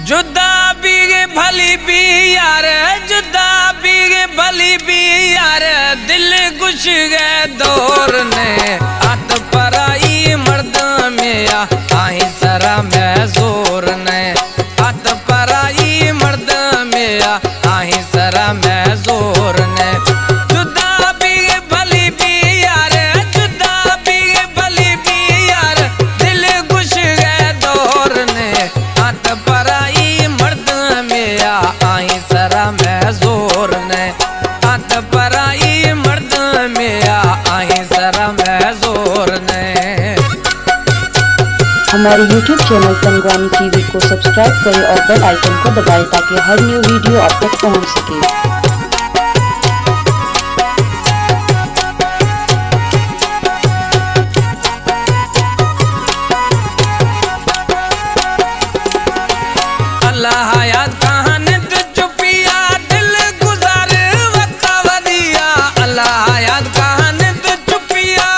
जुदा भी भली भी यार, जुदा भी भली भी यार, दिल घुस गए दौर ने हाथ पराई मर्द में आई सरा में जोर ने हाथ पराई मर्द में आई सरा में जोर ने। जुदा भी भली भी यार, जुदा भी भली भी यार, दिल घुस गए दौर ने हाथ पराई मर्द में आई सरा में जोर ने हाथ पराई मर्द में आई सरा में जोर ने। हमारे YouTube चैनल संग्रामी टीवी को सब्सक्राइब करें और बेल आइकन को दबाएं ताकि हर न्यू वीडियो आप तक पहुंच सके। अल्लाह याद कहान चुपिया दिल गुजार वक्त वदिया, अल्लाह याद कहान चुपिया,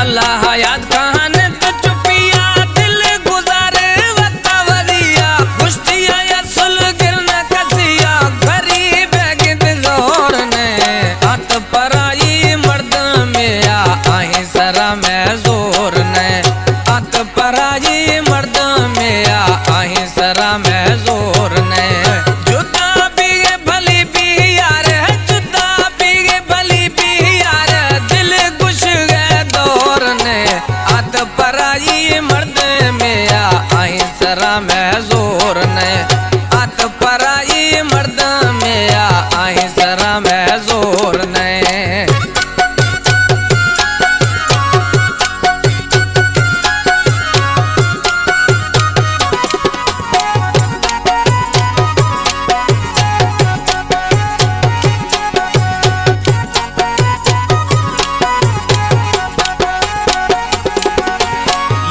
अल्लाह याद कहान चुपिया दिल गुजार वक्त वदिया, कुश्तिया या सुल गिरना कसिया गरीब गिद जोर ने हाथ पराई मर्द में आई सरा में जोर ने हाथ पराई मर्द में आई सरा में जोर ने। जुदा भी भली भी यार, जुदा भी भली भी यार, दिल घुस गए दौर ने हाथ पराई मर्द में आई सरा में जोर ने हाथ पराई मर्द में आई सरा में जोर ने।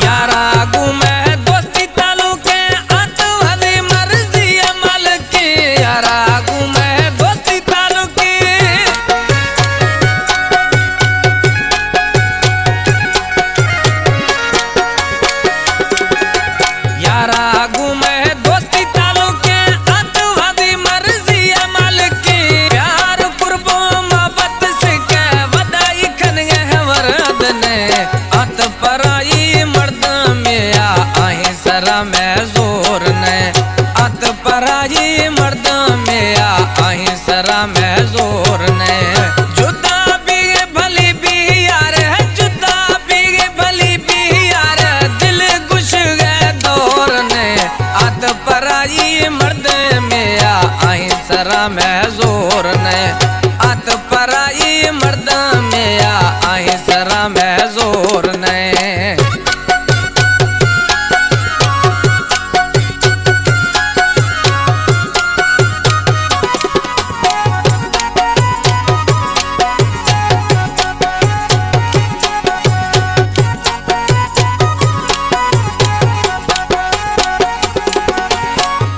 यारा गुमे दोस्ती तालुके अतवादी मर्जी अमल की, यारा गुमे दोस्ती तालुके, यारा गुमे दोस्ती तालुके अतवादी मर्जी अमल की, प्यार कुर्बो मोहब्बत से के वदाई खन गए वरद ने हाथ पराई मर्द में आई सरा में जोर ने हाथ पराई मर्द में आई सरा में जोर ने। जुदा भी भली भी यार, जुदा भी भली भी यार, दिल घुस गए दौर ने हाथ पराई मर्द में आई सरा में जोर ने हाथ पराई मर्द में आई सरा में जोर ने।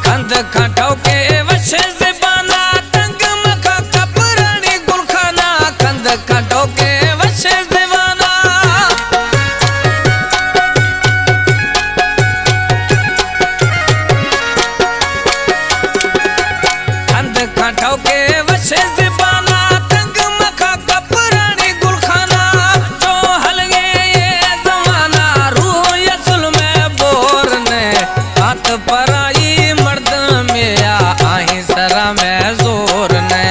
कंध खटाओ के वशे से बाना तंग मखा कपरानी गुलखाना, कंध खटाओ के वशे से बाना, कंध खटाओ के वशे से बाना तंग मखा कपरानी गुलखाना, जो हल गए ये जमाना रूह यसुल में बोर ने हाथ पराई मर्द में आई सरा में जोर ने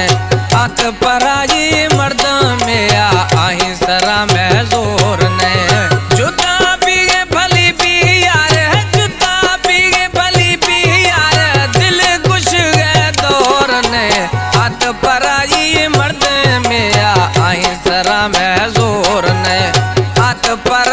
हाथ पराई मर्द में आई सरा में जोर ने। जुदा भी भली भी यार, जुदा भी भली भी यार, दिल घुस गए दौर ने हाथ पराई मर्द में आई सरा में जोर ने हाथ पर